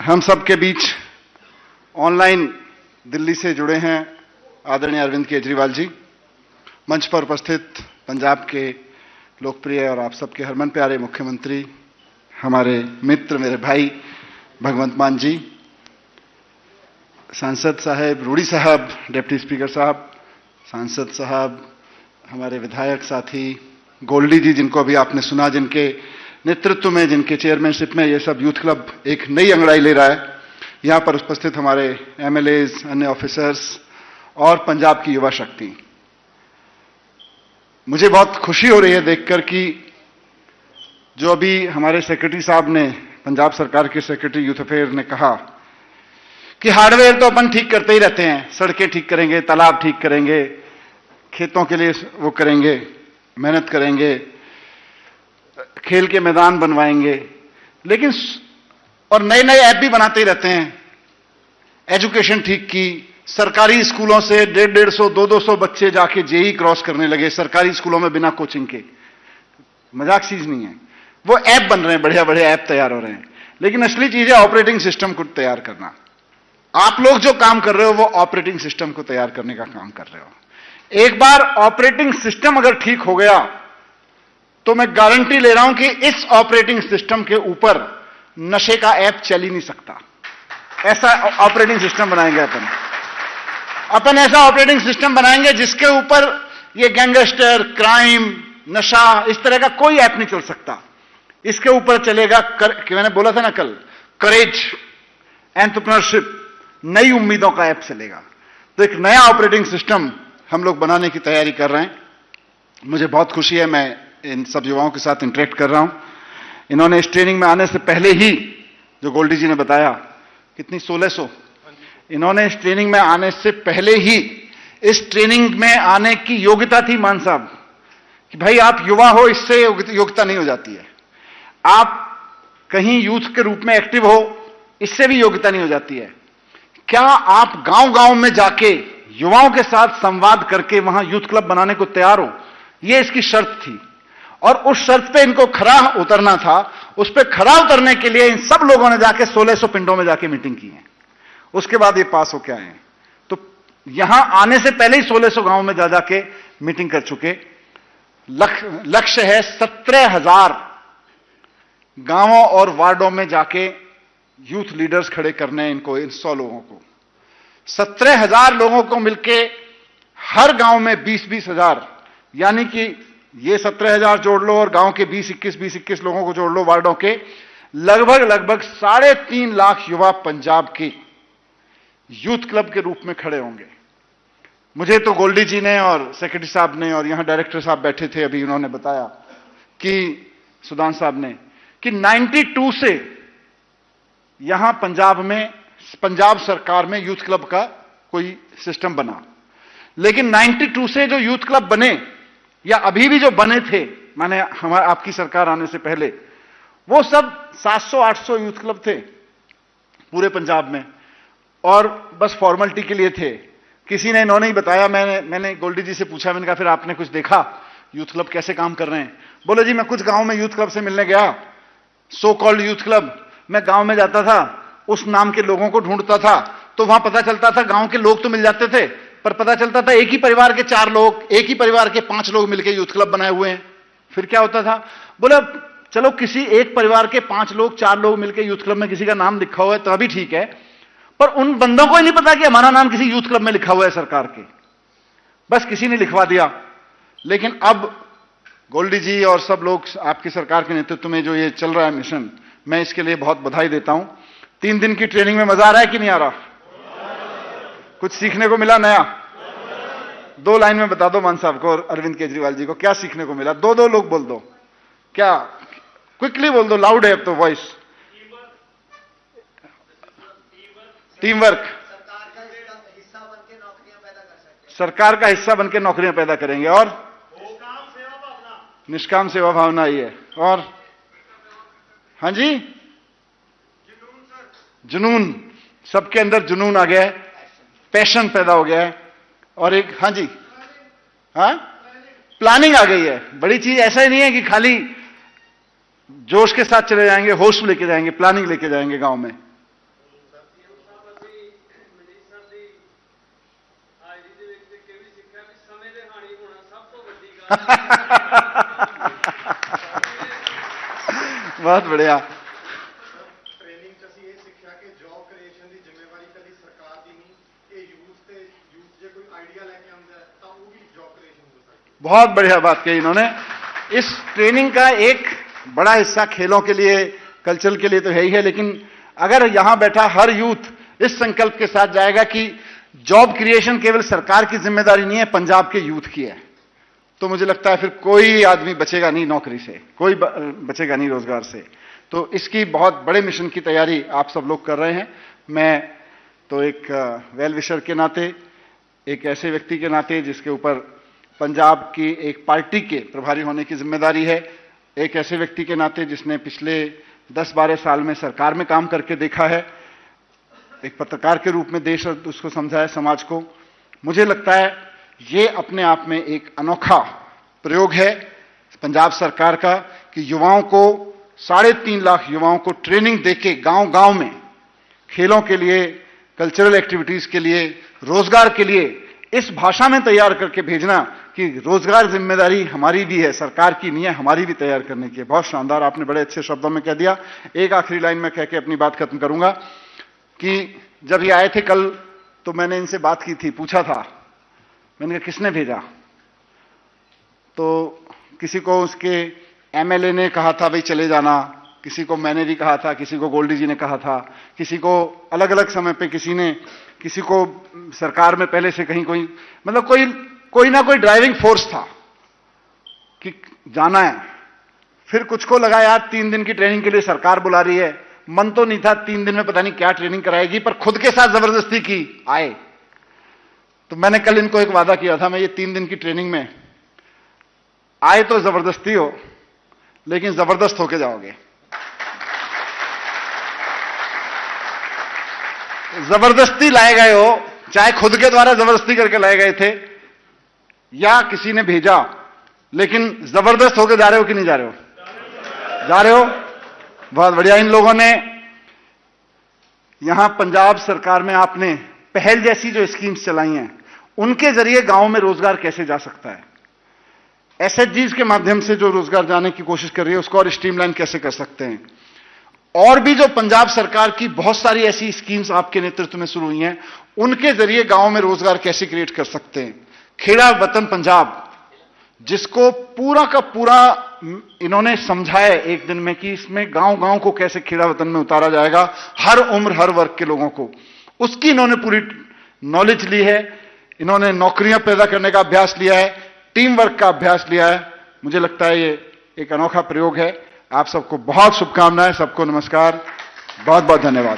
हम सब के बीच ऑनलाइन दिल्ली से जुड़े हैं आदरणीय अरविंद केजरीवाल जी। मंच पर उपस्थित पंजाब के लोकप्रिय और आप सबके हरमन प्यारे मुख्यमंत्री, हमारे मित्र, मेरे भाई भगवंत मान जी, सांसद साहब, रूडी साहब, डिप्टी स्पीकर साहब, सांसद साहब, हमारे विधायक साथी गोल्डी जी, जिनको अभी आपने सुना, जिनके नेतृत्व में, जिनके चेयरमैनशिप में ये सब यूथ क्लब एक नई अंगड़ाई ले रहा है। यहां पर उपस्थित हमारे एमएलएज, अन्य ऑफिसर्स और पंजाब की युवा शक्ति। मुझे बहुत खुशी हो रही है देखकर कि जो अभी हमारे सेक्रेटरी साहब ने, पंजाब सरकार के सेक्रेटरी यूथ अफेयर ने कहा कि हार्डवेयर तो अपन ठीक करते ही रहते हैं, सड़कें ठीक करेंगे, तालाब ठीक करेंगे, खेतों के लिए वो करेंगे, मेहनत करेंगे, खेल के मैदान बनवाएंगे, लेकिन और नए नए ऐप भी बनाते ही रहते हैं। एजुकेशन ठीक की, सरकारी स्कूलों से 150, 200 बच्चे जाके जेई क्रॉस करने लगे सरकारी स्कूलों में बिना कोचिंग के। मजाक चीज नहीं है, वो ऐप बन रहे हैं, बढ़िया बढ़िया ऐप तैयार हो रहे हैं। लेकिन असली चीज है ऑपरेटिंग सिस्टम को तैयार करना। आप लोग जो काम कर रहे हो वो ऑपरेटिंग सिस्टम को तैयार करने का काम कर रहे हो। एक बार ऑपरेटिंग सिस्टम अगर ठीक हो गया तो मैं गारंटी ले रहा हूं कि इस ऑपरेटिंग सिस्टम के ऊपर नशे का ऐप चल ही नहीं सकता। ऐसा ऑपरेटिंग सिस्टम बनाएंगे अपन ऐसा ऑपरेटिंग सिस्टम बनाएंगे जिसके ऊपर ये गैंगस्टर, क्राइम, नशा, इस तरह का कोई ऐप नहीं चल सकता। इसके ऊपर चलेगा मैंने बोला था ना कल, करेज, एंटरप्रेन्योरशिप, नई उम्मीदों का ऐप चलेगा। तो एक नया ऑपरेटिंग सिस्टम हम लोग बनाने की तैयारी कर रहे हैं। मुझे बहुत खुशी है, मैं इन सब युवाओं के साथ इंटरेक्ट कर रहा हूं। इन्होंने इस ट्रेनिंग में आने से पहले ही, जो गोल्डी जी ने बताया, कितनी 1600, इन्होंने इस ट्रेनिंग में आने से पहले ही इस ट्रेनिंग में आने की योग्यता थी मान साहब, कि भाई आप युवा हो, इससे योग्यता नहीं हो जाती है। आप कहीं यूथ के रूप में एक्टिव हो, इससे भी योग्यता नहीं हो जाती है। क्या आप गांव गांव में जाके युवाओं के साथ संवाद करके वहां यूथ क्लब बनाने को तैयार हो? यह इसकी शर्त थी और उस शर्त पे इनको खरा उतरना था। उस पे खरा उतरने के लिए इन सब लोगों ने जाके 1600 पिंडों में जाके मीटिंग की है। उसके बाद ये पास होके आए हैं। तो यहां आने से पहले ही 1600 गांव में जा जाके मीटिंग कर चुके। लक्ष्य है 17,000 गांवों और वार्डों में जाके यूथ लीडर्स खड़े करने हैं इनको, इन 100 लोगों को। 17,000 लोगों को मिलके हर गांव में 20-20 हजार, यानी कि ये 17,000 जोड़ लो और गांव के 20-21 लोगों को जोड़ लो, वार्डों के लगभग 3.5 लाख युवा पंजाब के यूथ क्लब के रूप में खड़े होंगे। मुझे तो गोल्डी जी ने और सेक्रेटरी साहब ने और यहां डायरेक्टर साहब बैठे थे अभी, उन्होंने बताया कि सुदान साहब ने कि 92 से यहां पंजाब सरकार में यूथ क्लब का कोई सिस्टम बना। लेकिन 92 से जो यूथ क्लब बने या अभी भी जो बने थे, माने हमारे आपकी सरकार आने से पहले, वो सब 700-800 यूथ क्लब थे पूरे पंजाब में, और बस फॉर्मेलिटी के लिए थे। किसी ने, इन्होंने ही बताया, मैंने गोल्डी जी से पूछा, मैंने कहा फिर आपने कुछ देखा यूथ क्लब कैसे काम कर रहे हैं? बोले जी मैं कुछ गांव में यूथ क्लब से मिलने गया, सो कॉल्ड यूथ क्लब। मैं गांव में जाता था, उस नाम के लोगों को ढूंढता था, तो वहां पता चलता था गांव के लोग तो मिल जाते थे, पर पता चलता था एक ही परिवार के 4 लोग, एक ही परिवार के 5 लोग मिलकर यूथ क्लब बनाए हुए हैं। फिर क्या होता था? बोला चलो किसी एक परिवार के 5 लोग, 4 लोग मिलकर यूथ क्लब में किसी का नाम लिखा हुआ है तो अभी ठीक है, पर उन बंदों को ही नहीं पता कि हमारा नाम किसी यूथ क्लब में लिखा हुआ है सरकार के, बस किसी ने लिखवा दिया। लेकिन अब गोल्डी जी और सब लोग आपकी सरकार के नेतृत्व में जो ये चल रहा है मिशन, मैं इसके लिए बहुत बधाई देता हूं। 3 दिन की ट्रेनिंग में मजा आ रहा है कि नहीं आ रहा? कुछ सीखने को मिला नया? 2 लाइन में बता दो मान साहब को और अरविंद केजरीवाल जी को, क्या सीखने को मिला? 2 लोग बोल दो, क्या क्विकली बोल दो, लाउड है अब तो वॉइस। टीम वर्क, सरकार का हिस्सा बनकर नौकरियां पैदा करेंगे, और निष्काम सेवा भावना ही है, और हाँ जी, जुनून, सबके अंदर जुनून आ गया है, पैशन पैदा हो गया है, और एक, हाँ जी, हाँ, प्लानिंग आ गई है। बड़ी चीज ऐसा ही नहीं है कि खाली जोश के साथ चले जाएंगे, होश लेके जाएंगे, प्लानिंग लेके जाएंगे गांव में। बहुत बढ़िया। ट्रेनिंग ਚ ਅਸੀਂ ਇਹ ਸਿੱਖਿਆ ਕਿ ਜੌਬ ਕ੍ਰੀਏਸ਼ਨ ਦੀ ਜ਼ਿੰਮੇਵਾਰੀ ਕੱਲੀ ਸਰਕਾਰ ਦੀ ਨਹੀਂ, ਇਹ ਯੂਥ ਜੇ ਕੋਈ ਆਈਡੀਆ ਲੈ ਕੇ ਆਉਂਦਾ ਹੈ ਤਾਂ ਉਹ ਵੀ ਜੌਬ ਕ੍ਰੀਏਸ਼ਨ ਹੋ ਸਕਦੀ ਹੈ। बहुत बढ़िया बात कही इन्होंने। इस ट्रेनिंग का एक बड़ा हिस्सा खेलों के लिए, कल्चर के लिए तो है ही है, लेकिन अगर यहां बैठा हर यूथ इस संकल्प के साथ जाएगा कि जॉब क्रिएशन केवल सरकार की जिम्मेदारी नहीं है, पंजाब के यूथ की है, तो मुझे लगता है फिर कोई आदमी बचेगा नहीं नौकरी से, कोई बचेगा नहीं रोजगार से। तो इसकी बहुत बड़े मिशन की तैयारी आप सब लोग कर रहे हैं। मैं तो एक वेल विशर के नाते, एक ऐसे व्यक्ति के नाते जिसके ऊपर पंजाब की एक पार्टी के प्रभारी होने की जिम्मेदारी है, एक ऐसे व्यक्ति के नाते जिसने पिछले 10-12 साल में सरकार में काम करके देखा है, एक पत्रकार के रूप में देश और उसको समझा है, समाज को, मुझे लगता है ये अपने आप में एक अनोखा प्रयोग है पंजाब सरकार का कि युवाओं को 3.5 लाख युवाओं को ट्रेनिंग देके गांव-गांव में खेलों के लिए, कल्चरल एक्टिविटीज के लिए, रोजगार के लिए इस भाषा में तैयार करके भेजना कि रोजगार जिम्मेदारी हमारी भी है, सरकार की नहीं है, हमारी भी तैयार करने की है। बहुत शानदार, आपने बड़े अच्छे शब्दों में कह दिया। एक आखिरी लाइन में कह के अपनी बात खत्म करूंगा कि जब ये आए थे कल तो मैंने इनसे बात की थी, पूछा था, मैंने कहा किसने भेजा, तो किसी को उसके एमएलए ने कहा था भाई चले जाना, किसी को मैंने भी कहा था, किसी को गोल्डी जी ने कहा था, किसी को अलग अलग समय पे किसी को सरकार में पहले से कहीं कोई, मतलब कोई ना कोई ड्राइविंग फोर्स था कि जाना है। फिर कुछ को लगा यार 3 दिन की ट्रेनिंग के लिए सरकार बुला रही है, मन तो नहीं था 3 दिन में पता नहीं क्या ट्रेनिंग कराएगी, पर खुद के साथ जबरदस्ती की आए। तो मैंने कल इनको एक वादा किया था, मैं ये 3 दिन की ट्रेनिंग में आए तो जबरदस्ती हो, लेकिन जबरदस्त होके जाओगे। जबरदस्ती लाए गए हो, चाहे खुद के द्वारा जबरदस्ती करके लाए गए थे या किसी ने भेजा, लेकिन जबरदस्त होके जा रहे हो कि नहीं जा रहे हो? जा रहे हो। बहुत बढ़िया। इन लोगों ने यहां पंजाब सरकार में आपने पहल जैसी जो स्कीम्स चलाई हैं, उनके जरिए गांव में रोजगार कैसे जा सकता है, एसएचजीज के माध्यम से जो रोजगार जाने की कोशिश कर रही है उसको और स्ट्रीमलाइन कैसे कर सकते हैं, और भी जो पंजाब सरकार की बहुत सारी ऐसी स्कीम्स आपके नेतृत्व में शुरू हुई हैं, उनके जरिए गांव में रोजगार कैसे क्रिएट कर सकते हैं। खेड़ा वतन पंजाब, जिसको पूरा का पूरा इन्होंने समझाया एक दिन में कि इसमें गांव-गांव को कैसे खेड़ा वतन में उतारा जाएगा, हर उम्र हर वर्ग के लोगों को, उसकी इन्होंने पूरी नॉलेज ली है। इन्होंने नौकरियां पैदा करने का अभ्यास लिया है, टीम वर्क का अभ्यास लिया है। मुझे लगता है ये एक अनोखा प्रयोग है। आप सबको बहुत शुभकामनाएं, सबको नमस्कार, बहुत बहुत धन्यवाद।